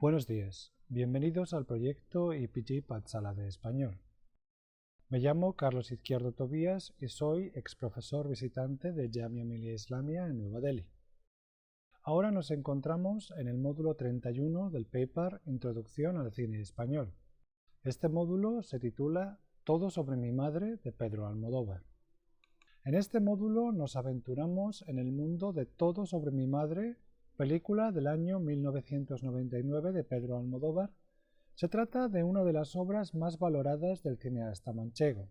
Buenos días, bienvenidos al proyecto IPG Patsala de Español. Me llamo Carlos Izquierdo Tobías y soy exprofesor visitante de Jamia Millia Islamia en Nueva Delhi. Ahora nos encontramos en el módulo 31 del paper Introducción al cine español. Este módulo se titula Todo sobre mi madre de Pedro Almodóvar. En este módulo nos aventuramos en el mundo de Todo sobre mi madre, película del año 1999 de Pedro Almodóvar. Se trata de una de las obras más valoradas del cineasta manchego.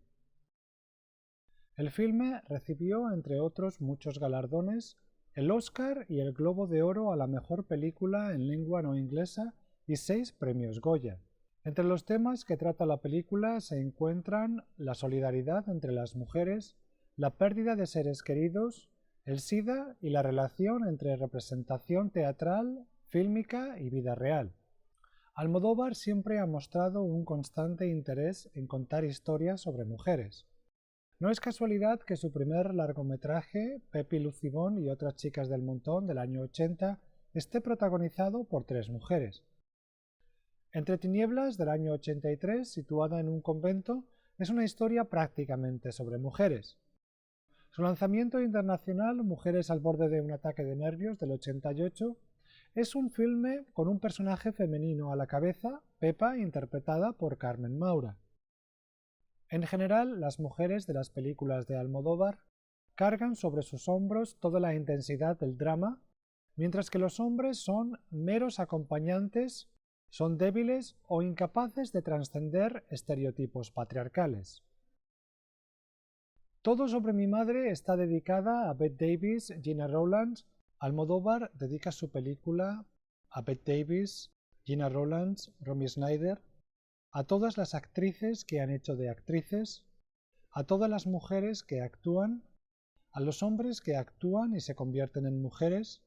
El filme recibió, entre otros muchos galardones, el Oscar y el Globo de Oro a la mejor película en lengua no inglesa y 6 premios Goya. Entre los temas que trata la película se encuentran la solidaridad entre las mujeres, la pérdida de seres queridos, el SIDA y la relación entre representación teatral, fílmica y vida real. Almodóvar siempre ha mostrado un constante interés en contar historias sobre mujeres. No es casualidad que su primer largometraje, Pepi Lucibón y otras chicas del montón, del año 80, esté protagonizado por 3 mujeres. Entre tinieblas, del año 83, situada en un convento, es una historia prácticamente sobre mujeres. Su lanzamiento internacional, Mujeres al borde de un ataque de nervios, del 88, es un filme con un personaje femenino a la cabeza, Pepa, interpretada por Carmen Maura. En general, las mujeres de las películas de Almodóvar cargan sobre sus hombros toda la intensidad del drama, mientras que los hombres son meros acompañantes, son débiles o incapaces de trascender estereotipos patriarcales. Todo sobre mi madre está dedicada a Bette Davis, Gina Rowlands. Almodóvar dedica su película a Bette Davis, Gina Rowlands, Romy Schneider, a todas las actrices que han hecho de actrices, a todas las mujeres que actúan, a los hombres que actúan y se convierten en mujeres,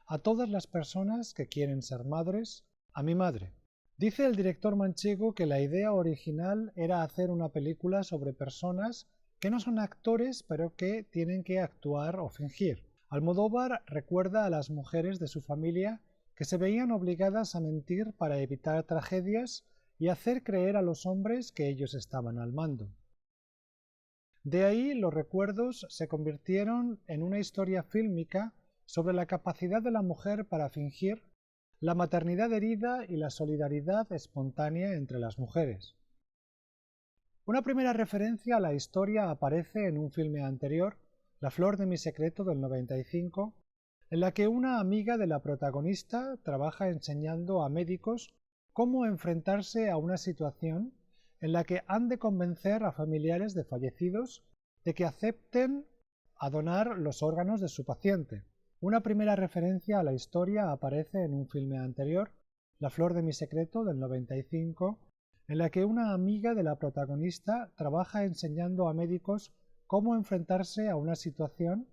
a todas las personas que quieren ser madres, a mi madre. Dice el director manchego que la idea original era hacer una película sobre personas que no son actores pero que tienen que actuar o fingir. Almodóvar recuerda a las mujeres de su familia que se veían obligadas a mentir para evitar tragedias y hacer creer a los hombres que ellos estaban al mando. De ahí los recuerdos se convirtieron en una historia fílmica sobre la capacidad de la mujer para fingir, la maternidad herida y la solidaridad espontánea entre las mujeres. Una primera referencia a la historia aparece en un filme anterior, La flor de mi secreto, del 95, en la que una amiga de la protagonista trabaja enseñando a médicos cómo enfrentarse a una situación en la que han de convencer a familiares de fallecidos de que acepten a donar los órganos de su paciente. Una primera referencia a la historia aparece en un filme anterior, La flor de mi secreto, del 95, en la que una amiga de la protagonista trabaja enseñando a médicos cómo enfrentarse a una situación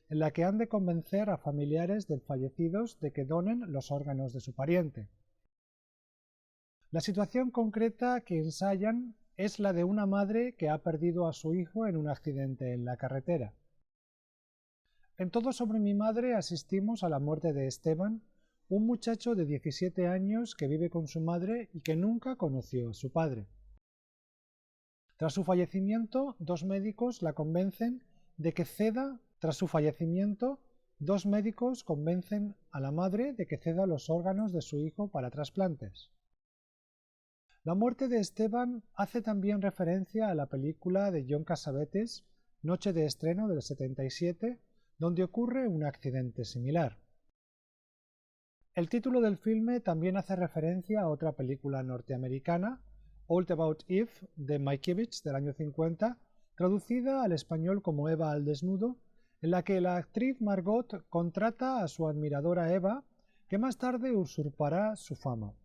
en la que han de convencer a familiares de fallecidos de que donen los órganos de su pariente. La situación concreta que ensayan es la de una madre que ha perdido a su hijo en un accidente en la carretera. En Todo sobre mi madre asistimos a la muerte de Esteban, un muchacho de 17 años que vive con su madre y que nunca conoció a su padre. Tras su fallecimiento, dos médicos convencen a la madre de que ceda los órganos de su hijo para trasplantes. La muerte de Esteban hace también referencia a la película de John Cassavetes, Noche de estreno, del 77, donde ocurre un accidente similar. El título del filme también hace referencia a otra película norteamericana, All About Eve, de Mankiewicz, del año 50, traducida al español como Eva al desnudo, en la que la actriz Margot contrata a su admiradora Eva, que más tarde usurpará su fama.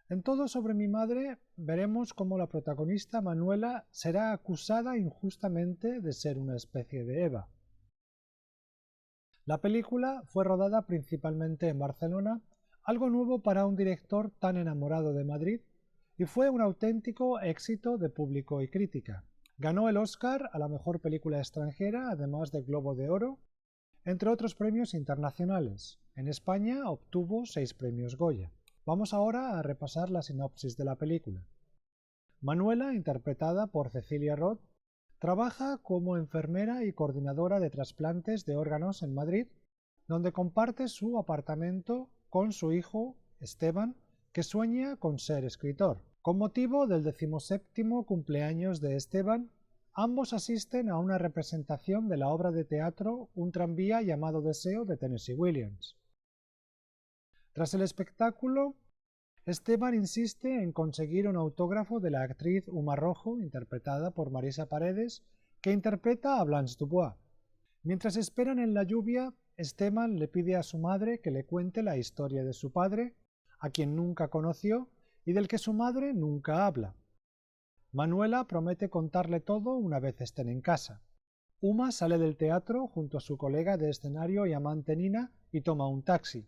En Todo sobre mi madre veremos cómo la protagonista Manuela será acusada injustamente de ser una especie de Eva. La película fue rodada principalmente en Barcelona, algo nuevo para un director tan enamorado de Madrid, y fue un auténtico éxito de público y crítica. Ganó el Oscar a la mejor película extranjera, además del Globo de Oro. entre otros premios internacionales. En España obtuvo 6 premios Goya. Vamos ahora a repasar la sinopsis de la película. Manuela, interpretada por Cecilia Roth, trabaja como enfermera y coordinadora de trasplantes de órganos en Madrid, donde comparte su apartamento con su hijo Esteban, que sueña con ser escritor. Con motivo del 17º cumpleaños de Esteban, ambos asisten a una representación de la obra de teatro Un tranvía llamado Deseo de Tennessee Williams. Tras el espectáculo, Esteban insiste en conseguir un autógrafo de la actriz Uma Rojo, interpretada por Marisa Paredes, que interpreta a Blanche Dubois. Mientras esperan en la lluvia, Esteban le pide a su madre que le cuente la historia de su padre, a quien nunca conoció y del que su madre nunca habla. Manuela promete contarle todo una vez estén en casa. Uma sale del teatro junto a su colega de escenario y amante Nina y toma un taxi.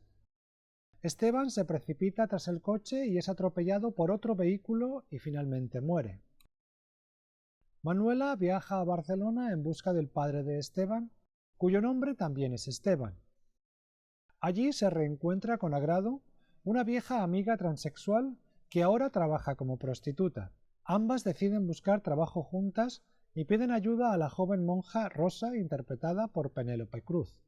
Esteban se precipita tras el coche y es atropellado por otro vehículo y finalmente muere. Manuela viaja a Barcelona en busca del padre de Esteban, cuyo nombre también es Esteban. Allí se reencuentra con agrado una vieja amiga transexual que ahora trabaja como prostituta. Ambas deciden buscar trabajo juntas y piden ayuda a la joven monja Rosa, interpretada por Penélope Cruz.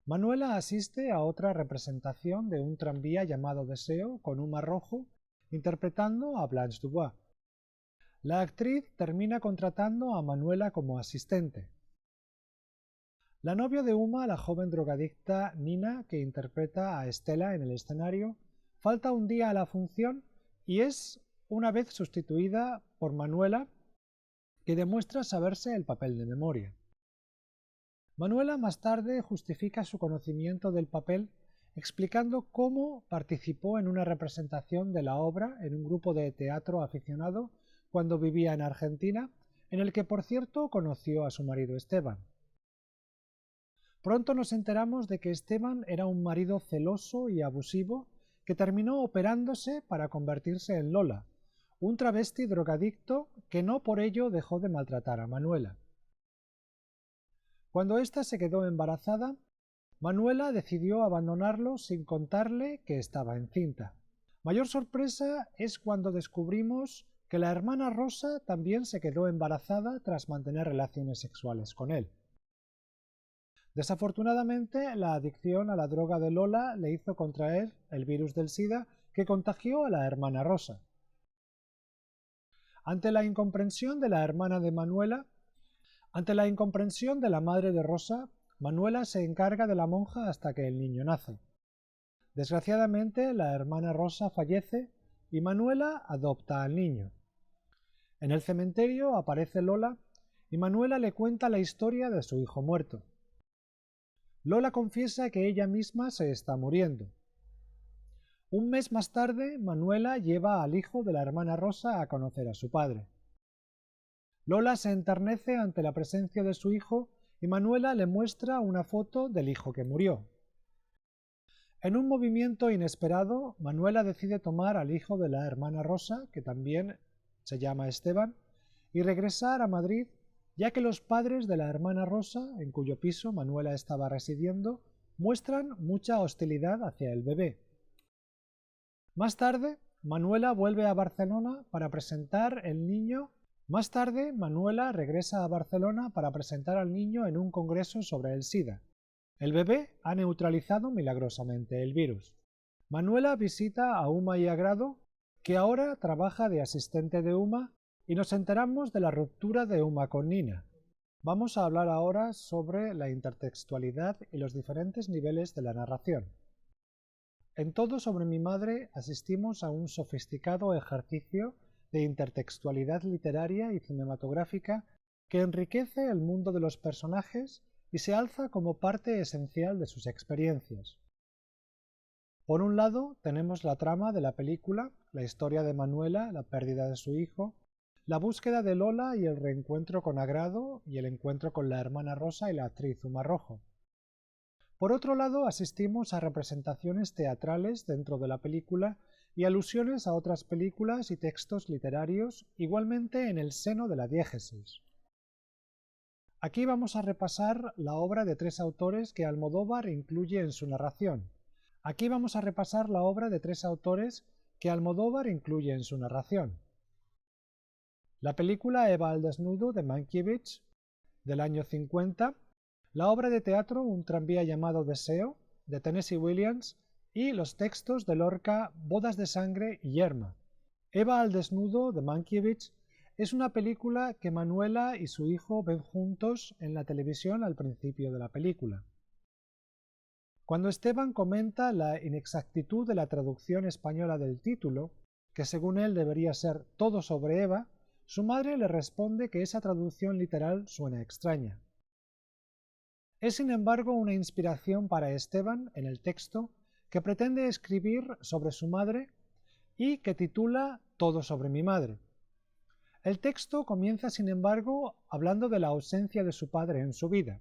Manuela asiste a otra representación de Un tranvía llamado Deseo con Uma Rojo, interpretando a Blanche Dubois. La actriz termina contratando a Manuela como asistente. La novia de Uma, la joven drogadicta Nina, que interpreta a Estela en el escenario, falta un día a la función y es una vez sustituida por Manuela, que demuestra saberse el papel de memoria. Manuela más tarde justifica su conocimiento del papel explicando cómo participó en una representación de la obra en un grupo de teatro aficionado cuando vivía en Argentina, en el que por cierto conoció a su marido Esteban. Pronto nos enteramos de que Esteban era un marido celoso y abusivo que terminó operándose para convertirse en Lola, un travesti drogadicto que no por ello dejó de maltratar a Manuela. Cuando ésta se quedó embarazada, Manuela decidió abandonarlo sin contarle que estaba encinta. Mayor sorpresa es cuando descubrimos que la hermana Rosa también se quedó embarazada tras mantener relaciones sexuales con él. Desafortunadamente, la adicción a la droga de Lola le hizo contraer el virus del SIDA que contagió a la hermana Rosa. Ante la incomprensión de la hermana de Manuela, ante la incomprensión de la madre de Rosa, Manuela se encarga de la monja hasta que el niño nace. Desgraciadamente, la hermana Rosa fallece y Manuela adopta al niño. En el cementerio aparece Lola y Manuela le cuenta la historia de su hijo muerto. Lola confiesa que ella misma se está muriendo. Un mes más tarde, Manuela lleva al hijo de la hermana Rosa a conocer a su padre. Lola se enternece ante la presencia de su hijo y Manuela le muestra una foto del hijo que murió. En un movimiento inesperado, Manuela decide tomar al hijo de la hermana Rosa, que también se llama Esteban, y regresar a Madrid, ya que los padres de la hermana Rosa, en cuyo piso Manuela estaba residiendo, muestran mucha hostilidad hacia el bebé. Más tarde, Manuela vuelve a Barcelona para presentar el niño. Más tarde, Manuela regresa a Barcelona para presentar al niño en un congreso sobre el SIDA. El bebé ha neutralizado milagrosamente el virus. Manuela visita a Uma y Agrado, que ahora trabaja de asistente de Uma, y nos enteramos de la ruptura de Uma con Nina. Vamos a hablar ahora sobre la intertextualidad y los diferentes niveles de la narración. En Todo sobre mi madre asistimos a un sofisticado ejercicio de intertextualidad literaria y cinematográfica que enriquece el mundo de los personajes y se alza como parte esencial de sus experiencias. Por un lado, tenemos la trama de la película, la historia de Manuela, la pérdida de su hijo, la búsqueda de Lola y el reencuentro con Agrado y el encuentro con la hermana Rosa y la actriz Uma Rojo. Por otro lado, asistimos a representaciones teatrales dentro de la película y alusiones a otras películas y textos literarios, igualmente en el seno de la diégesis. Aquí vamos a repasar la obra de tres autores que Almodóvar incluye en su narración. Aquí vamos a repasar la obra de tres autores que Almodóvar incluye en su narración. La película Eva al desnudo de Mankiewicz, del año 50, la obra de teatro Un tranvía llamado Deseo, de Tennessee Williams, y los textos de Lorca Bodas de sangre y yerma. Eva al desnudo de Mankiewicz es una película que Manuela y su hijo ven juntos en la televisión al principio de la película. Cuando Esteban comenta la inexactitud de la traducción española del título, que según él debería ser Todo sobre Eva, su madre le responde que esa traducción literal suena extraña. Es sin embargo una inspiración para Esteban en el texto que pretende escribir sobre su madre y que titula Todo sobre mi madre. El texto comienza sin embargo hablando de la ausencia de su padre en su vida.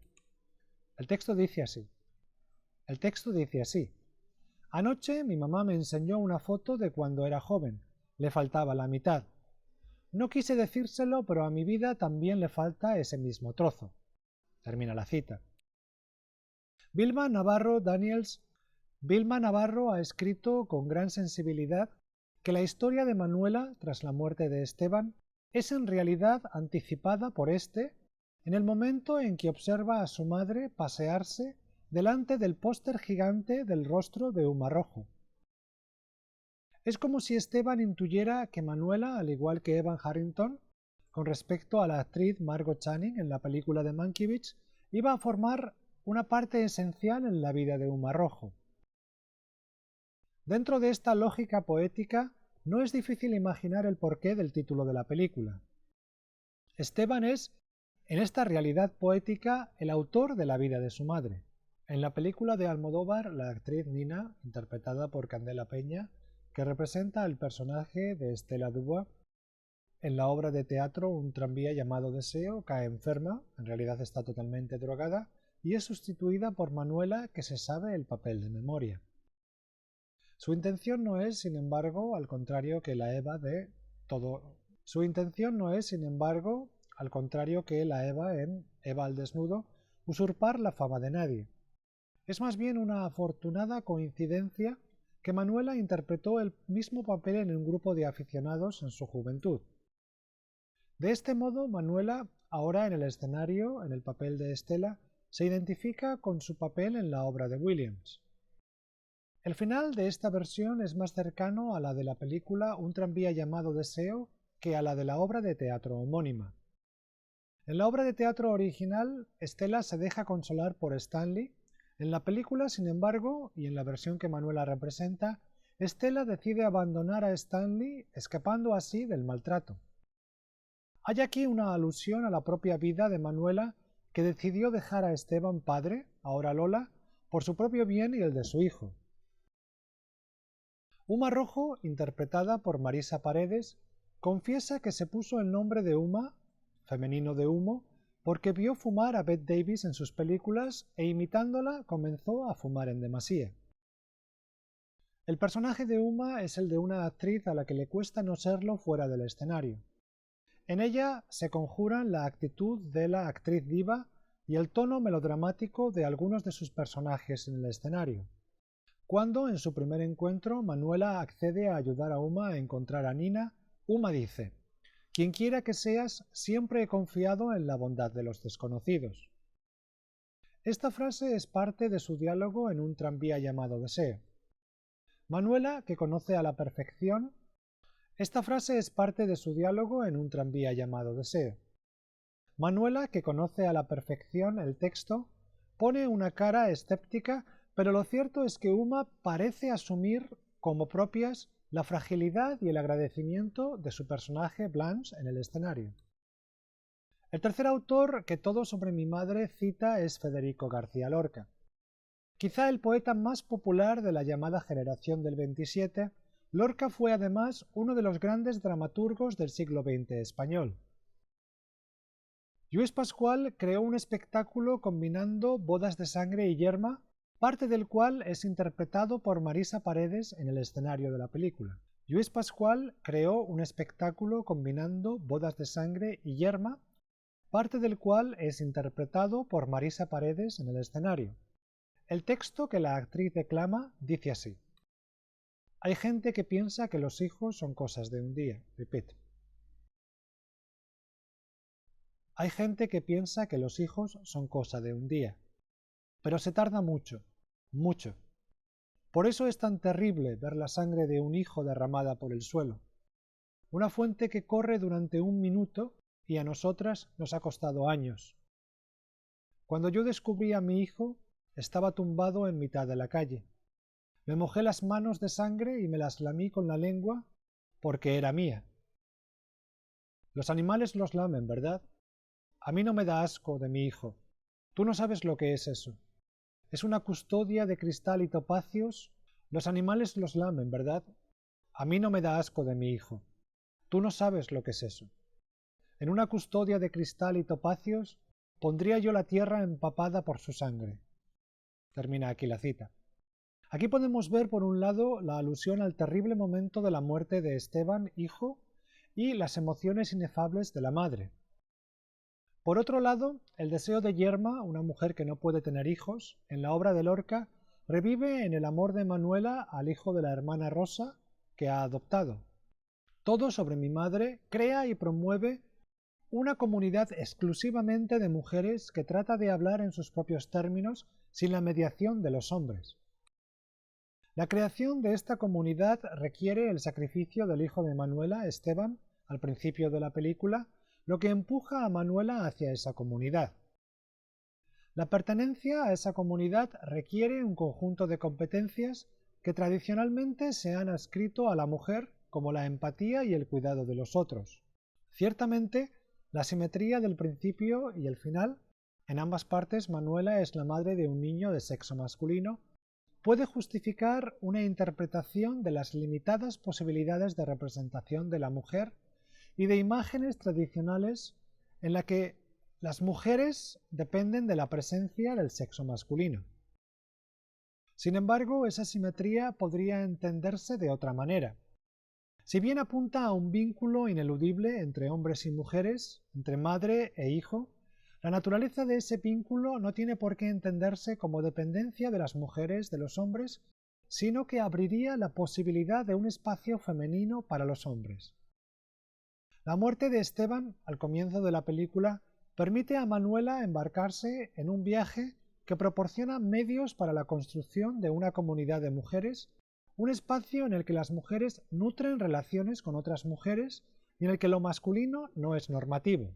El texto dice así. Anoche mi mamá me enseñó una foto de cuando era joven. Le faltaba la mitad. No quise decírselo, pero a mi vida también le falta ese mismo trozo. Termina la cita. Vilma Navarro ha escrito con gran sensibilidad que la historia de Manuela, tras la muerte de Esteban, es en realidad anticipada por éste en el momento en que observa a su madre pasearse delante del póster gigante del rostro de Uma Rojo. Es como si Esteban intuyera que Manuela, al igual que Evan Harrington, con respecto a la actriz Margot Channing en la película de Mankiewicz, iba a formar una parte esencial en la vida de Uma Rojo. Dentro de esta lógica poética, no es difícil imaginar el porqué del título de la película. Esteban es, en esta realidad poética, el autor de la vida de su madre. En la película de Almodóvar, la actriz Nina, interpretada por Candela Peña, que representa al personaje de Estela Dubois, en la obra de teatro Un tranvía llamado Deseo, cae enferma, en realidad está totalmente drogada, y es sustituida por Manuela, que se sabe el papel de memoria. Su intención no es, sin embargo, al contrario que la Eva en Eva al desnudo, usurpar la fama de nadie. Es más bien una afortunada coincidencia que Manuela interpretó el mismo papel en un grupo de aficionados en su juventud. De este modo, Manuela, ahora en el escenario, en el papel de Estela, se identifica con su papel en la obra de Williams. El final de esta versión es más cercano a la de la película Un tranvía llamado Deseo que a la de la obra de teatro homónima. En la obra de teatro original, Estela se deja consolar por Stanley. En la película, sin embargo, y en la versión que Manuela representa, Estela decide abandonar a Stanley, escapando así del maltrato. Hay aquí una alusión a la propia vida de Manuela, que decidió dejar a Esteban padre, ahora Lola, por su propio bien y el de su hijo. Uma Rojo, interpretada por Marisa Paredes, confiesa que se puso el nombre de Uma, femenino de humo, porque vio fumar a Bette Davis en sus películas e imitándola comenzó a fumar en demasía. El personaje de Uma es el de una actriz a la que le cuesta no serlo fuera del escenario. En ella se conjuran la actitud de la actriz diva y el tono melodramático de algunos de sus personajes en el escenario. Cuando, en su primer encuentro, Manuela accede a ayudar a Uma a encontrar a Nina, Uma dice: «Quien quiera que seas, siempre he confiado en la bondad de los desconocidos». Esta frase es parte de su diálogo en Un tranvía llamado Deseo. Manuela, que conoce a la perfección el texto, pone una cara escéptica, pero lo cierto es que Uma parece asumir como propias la fragilidad y el agradecimiento de su personaje Blanche en el escenario. El tercer autor que Todo sobre mi madre cita es Federico García Lorca. Quizá el poeta más popular de la llamada generación del 27, Lorca fue además uno de los grandes dramaturgos del siglo XX español. Lluís Pascual creó un espectáculo combinando Bodas de sangre y yerma, parte del cual es interpretado por Marisa Paredes en el escenario de la película. Lluís Pascual creó un espectáculo combinando Bodas de sangre y yerma, parte del cual es interpretado por Marisa Paredes en el escenario. El texto que la actriz declama dice así: hay gente que piensa que los hijos son cosas de un día. Repeat. Hay gente que piensa que los hijos son cosa de un día, pero se tarda mucho, mucho. Por eso es tan terrible ver la sangre de un hijo derramada por el suelo. Una fuente que corre durante un minuto y a nosotras nos ha costado años. Cuando yo descubrí a mi hijo, estaba tumbado en mitad de la calle. Me mojé las manos de sangre y me las lamí con la lengua porque era mía. Los animales los lamen, ¿verdad? A mí no me da asco de mi hijo. Tú no sabes lo que es eso. Es una custodia de cristal y topacios. Los animales los lamen, ¿verdad? A mí no me da asco de mi hijo. Tú no sabes lo que es eso. En una custodia de cristal y topacios pondría yo la tierra empapada por su sangre. Termina aquí la cita. Aquí podemos ver por un lado la alusión al terrible momento de la muerte de Esteban, hijo, y las emociones inefables de la madre. Por otro lado, el deseo de Yerma, una mujer que no puede tener hijos, en la obra de Lorca, revive en el amor de Manuela al hijo de la hermana Rosa que ha adoptado. Todo sobre mi madre crea y promueve una comunidad exclusivamente de mujeres que trata de hablar en sus propios términos sin la mediación de los hombres. La creación de esta comunidad requiere el sacrificio del hijo de Manuela, Esteban, al principio de la película, lo que empuja a Manuela hacia esa comunidad. La pertenencia a esa comunidad requiere un conjunto de competencias que tradicionalmente se han adscrito a la mujer, como la empatía y el cuidado de los otros. Ciertamente, la simetría del principio y el final, en ambas partes Manuela es la madre de un niño de sexo masculino, puede justificar una interpretación de las limitadas posibilidades de representación de la mujer y de imágenes tradicionales en la que las mujeres dependen de la presencia del sexo masculino. Sin embargo, esa simetría podría entenderse de otra manera. Si bien apunta a un vínculo ineludible entre hombres y mujeres, entre madre e hijo, la naturaleza de ese vínculo no tiene por qué entenderse como dependencia de las mujeres de los hombres, sino que abriría la posibilidad de un espacio femenino para los hombres. La muerte de Esteban, al comienzo de la película, permite a Manuela embarcarse en un viaje que proporciona medios para la construcción de una comunidad de mujeres, un espacio en el que las mujeres nutren relaciones con otras mujeres y en el que lo masculino no es normativo.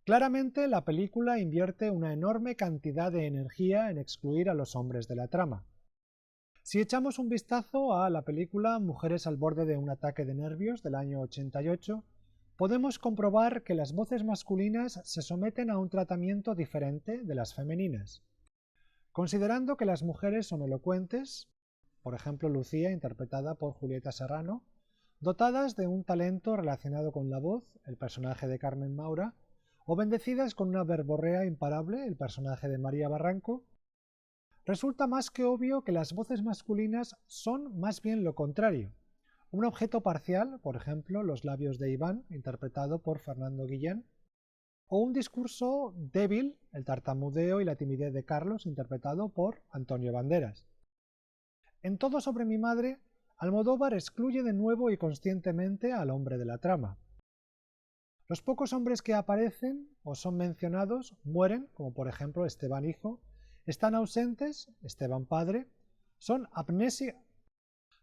Claramente, la película invierte una enorme cantidad de energía en excluir a los hombres de la trama. Si echamos un vistazo a la película Mujeres al borde de un ataque de nervios del año 88, podemos comprobar que las voces masculinas se someten a un tratamiento diferente de las femeninas. Considerando que las mujeres son elocuentes, por ejemplo Lucía, interpretada por Julieta Serrano, dotadas de un talento relacionado con la voz, el personaje de Carmen Maura, o bendecidas con una verborrea imparable, el personaje de María Barranco, resulta más que obvio que las voces masculinas son más bien lo contrario. Un objeto parcial, por ejemplo, los labios de Iván, interpretado por Fernando Guillén, o un discurso débil, el tartamudeo y la timidez de Carlos, interpretado por Antonio Banderas. En Todo sobre mi madre, Almodóvar excluye de nuevo y conscientemente al hombre de la trama. Los pocos hombres que aparecen o son mencionados mueren, como por ejemplo Esteban hijo, están ausentes, Esteban padre, son amnésia.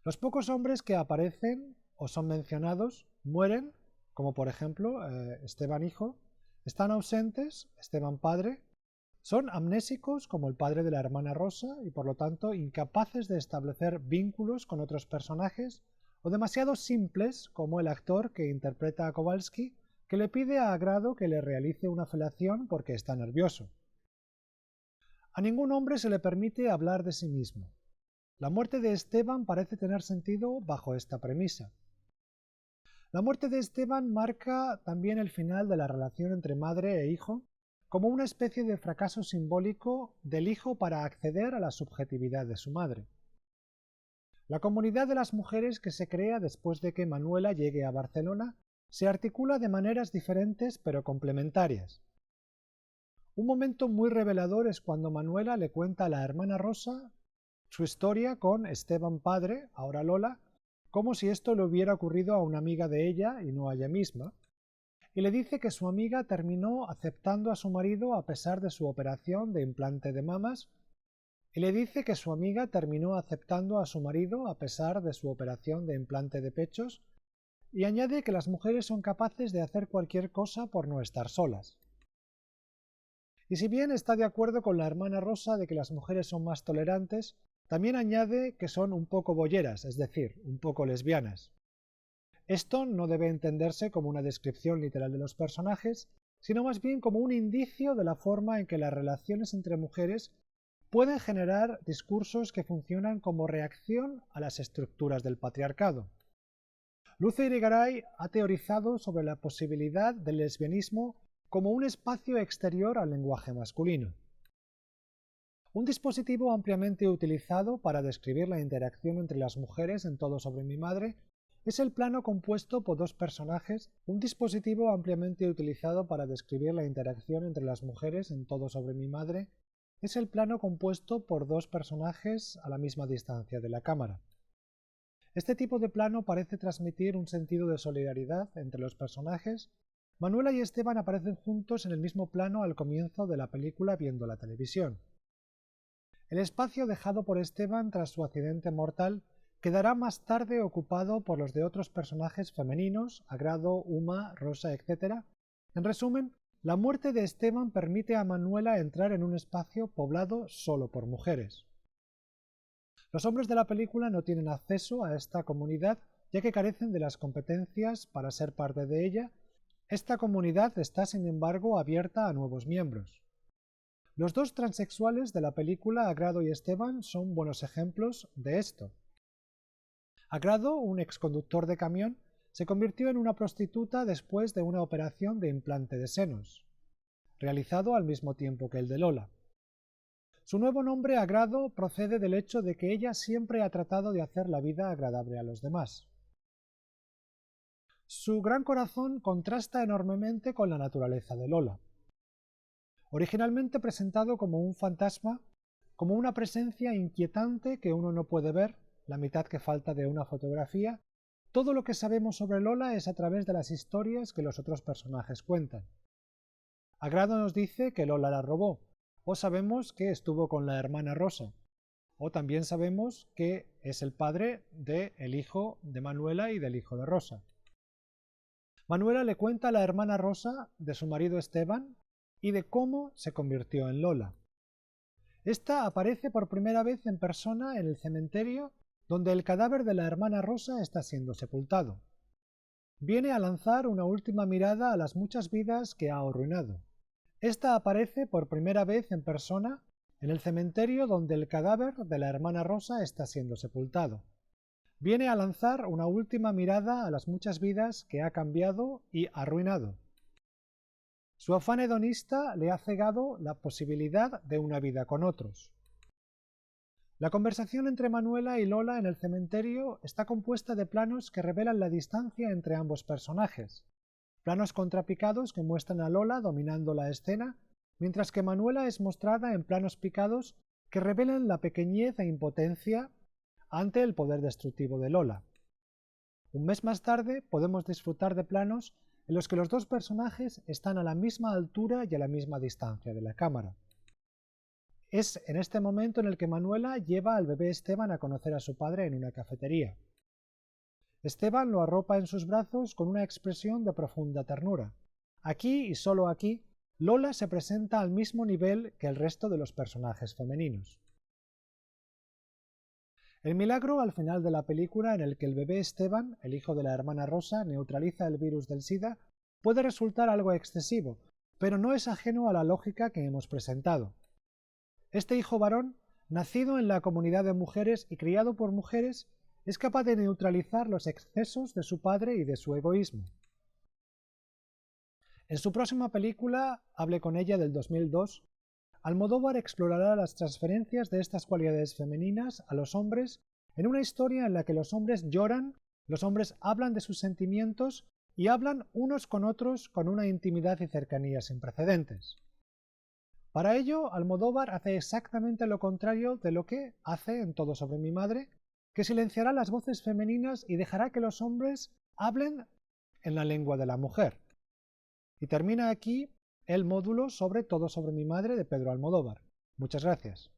Los pocos hombres que aparecen o son mencionados mueren, como por ejemplo Esteban hijo, están ausentes, Esteban padre, son amnésicos como el padre de la hermana Rosa y por lo tanto incapaces de establecer vínculos con otros personajes o demasiado simples como el actor que interpreta a Kowalski que le pide a Agrado que le realice una felación porque está nervioso. A ningún hombre se le permite hablar de sí mismo. La muerte de Esteban parece tener sentido bajo esta premisa. La muerte de Esteban marca también el final de la relación entre madre e hijo, como una especie de fracaso simbólico del hijo para acceder a la subjetividad de su madre. La comunidad de las mujeres que se crea después de que Manuela llegue a Barcelona se articula de maneras diferentes pero complementarias. Un momento muy revelador es cuando Manuela le cuenta a la hermana Rosa su historia con Esteban padre, ahora Lola, como si esto le hubiera ocurrido a una amiga de ella y no a ella misma, y le dice que su amiga terminó aceptando a su marido a pesar de su operación de implante de mamas, y le dice que su amiga terminó aceptando a su marido a pesar de su operación de implante de pechos, y añade que las mujeres son capaces de hacer cualquier cosa por no estar solas. Y si bien está de acuerdo con la hermana Rosa de que las mujeres son más tolerantes, también añade que son un poco bolleras, es decir, un poco lesbianas. Esto no debe entenderse como una descripción literal de los personajes, sino más bien como un indicio de la forma en que las relaciones entre mujeres pueden generar discursos que funcionan como reacción a las estructuras del patriarcado. Luce Irigaray ha teorizado sobre la posibilidad del lesbianismo como un espacio exterior al lenguaje masculino. Un dispositivo ampliamente utilizado para describir la interacción entre las mujeres en Todo sobre mi madre es el plano compuesto por dos personajes. Un dispositivo ampliamente utilizado para describir la interacción entre las mujeres en Todo sobre mi madre es el plano compuesto por dos personajes a la misma distancia de la cámara. Este tipo de plano parece transmitir un sentido de solidaridad entre los personajes. Manuela y Esteban aparecen juntos en el mismo plano al comienzo de la película viendo la televisión. El espacio dejado por Esteban tras su accidente mortal quedará más tarde ocupado por los de otros personajes femeninos, Agrado, Uma, Rosa, etc. En resumen, la muerte de Esteban permite a Manuela entrar en un espacio poblado solo por mujeres. Los hombres de la película no tienen acceso a esta comunidad ya que carecen de las competencias para ser parte de ella. Esta comunidad está, sin embargo, abierta a nuevos miembros. Los dos transexuales de la película, Agrado y Esteban, son buenos ejemplos de esto. Agrado, un exconductor de camión, se convirtió en una prostituta después de una operación de implante de senos, realizado al mismo tiempo que el de Lola. Su nuevo nombre, Agrado, procede del hecho de que ella siempre ha tratado de hacer la vida agradable a los demás. Su gran corazón contrasta enormemente con la naturaleza de Lola. Originalmente presentado como un fantasma, como una presencia inquietante que uno no puede ver, la mitad que falta de una fotografía, todo lo que sabemos sobre Lola es a través de las historias que los otros personajes cuentan. Agrado nos dice que Lola la robó, o sabemos que estuvo con la hermana Rosa, o también sabemos que es el padre del hijo de Manuela y del hijo de Rosa. Manuela le cuenta a la hermana Rosa de su marido Esteban y de cómo se convirtió en Lola. Esta aparece por primera vez en persona en el cementerio donde el cadáver de la hermana Rosa está siendo sepultado. Viene a lanzar una última mirada a las muchas vidas que ha arruinado. Esta aparece por primera vez en persona en el cementerio donde el cadáver de la hermana Rosa está siendo sepultado. Viene a lanzar una última mirada a las muchas vidas que ha cambiado y arruinado. Su afán hedonista le ha cegado la posibilidad de una vida con otros. La conversación entre Manuela y Lola en el cementerio está compuesta de planos que revelan la distancia entre ambos personajes. Planos contrapicados que muestran a Lola dominando la escena, mientras que Manuela es mostrada en planos picados que revelan la pequeñez e impotencia ante el poder destructivo de Lola. Un mes más tarde podemos disfrutar de planos en los que los dos personajes están a la misma altura y a la misma distancia de la cámara. Es en este momento en el que Manuela lleva al bebé Esteban a conocer a su padre en una cafetería. Esteban lo arropa en sus brazos con una expresión de profunda ternura. Aquí, y solo aquí, Lola se presenta al mismo nivel que el resto de los personajes femeninos. El milagro al final de la película en el que el bebé Esteban, el hijo de la hermana Rosa, neutraliza el virus del SIDA, puede resultar algo excesivo, pero no es ajeno a la lógica que hemos presentado. Este hijo varón, nacido en la comunidad de mujeres y criado por mujeres, es capaz de neutralizar los excesos de su padre y de su egoísmo. En su próxima película, Hable con ella del 2002, Almodóvar explorará las transferencias de estas cualidades femeninas a los hombres en una historia en la que los hombres lloran, los hombres hablan de sus sentimientos y hablan unos con otros con una intimidad y cercanía sin precedentes. Para ello, Almodóvar hace exactamente lo contrario de lo que hace en Todo sobre mi madre, que silenciará las voces femeninas y dejará que los hombres hablen en la lengua de la mujer. Y termina aquí el módulo sobre Todo sobre mi madre de Pedro Almodóvar. Muchas gracias.